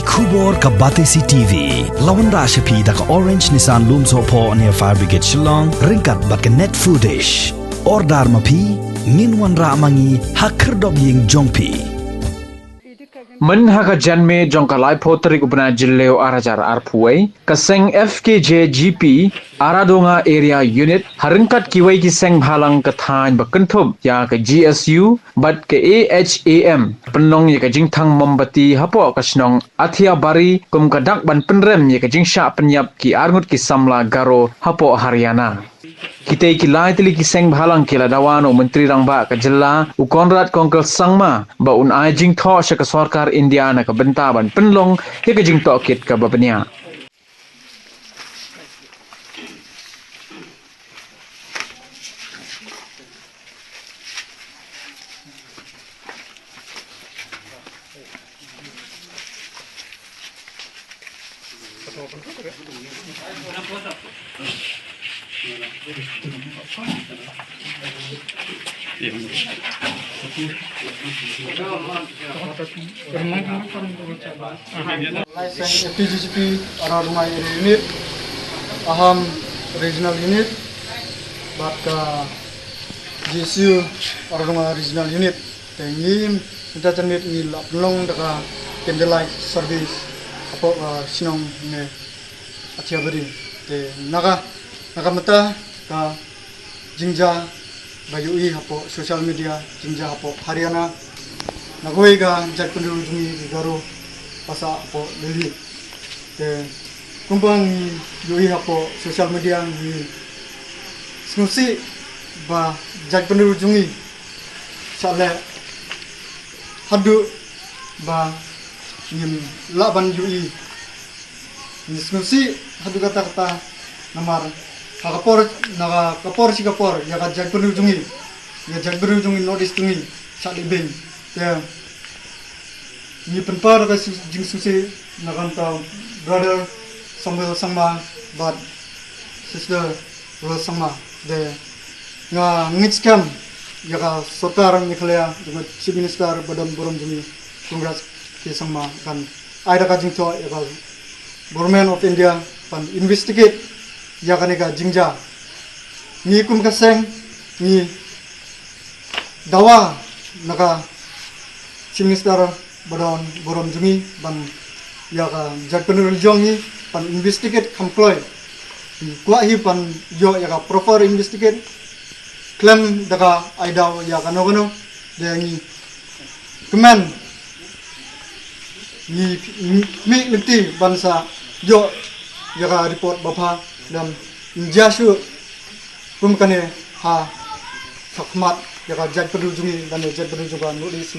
Kubor ka Batesi TV. Lawan Rashapi da ka Orange Nissan Looms Hopo near Fire Brigade Shillong. Ringkat bat ka net foodish. Ordar mapi. Minwan Ramangi hakerdog ying jongpi. मन हका जन्मे जोंका लाई पोतरिक उपना जिल्लेओ आराजार आरपुई का सेंग FKJ-GP आरादोंगा एरिया यूनिट हरंकत किवई की सेंग भालंग का थान बकंथुब या का GSU बट के AHAM पन्नोंग या का जिंगथंग मोमबत्ती हपो कसनोंग अथिया बारी कुम का डक बन पनरम या का जिंगशा पन्याप की आरंगुट की समला गारो हपो Haryana Kita ki lai tili ki seng bhalang kila dawano menteri rangba ka jilla u Conrad kongkel sangma ba un ai jing tho sha ka sarkar India na ka benta ban penlong he ka jing Tohkit ka babania Seng FKJ-GP Aradungai Unit, Aham Regional Unit, Baka GSU Aradungai Regional Unit. Tengim kita cenit ni lapnong deka candlelight service apa sinong ne atia beri. Te naga mata ka jingja bayui hapo social media jingja hapo Haryana nagoi ga jakpundu jungi Garo pasa hapo lili te kumpang yui hapo social media ni snusi ba jakpundu jungi sale hadu ba nim laban yui ni snusi hadu kata namar kapor ya ka jakpundu jungi notice jungi sali ben ya ni penpar ka jing susi nakanta brother sangma but sister sangma de nga ngit scam ya ka sarkar niklaya dengan chief minister badam borom jungi Conrad ke sangma kan aida ka jing to ya ka government of India pan investigate ya kaneka jingja ni kum kaseng ni Dawa naka chief minister badon borom jumi ban ya ka jakpenul jongi pan investigate kamploi kwa hi pan yo ya ka proper investigate claim daga aida ya ka nogono de ni kemen ni mi nti bansa yo ya ka report bapa dan jasu kumkane ha sakmat ya ka jakpenul jungi dan jakpenul juga nulis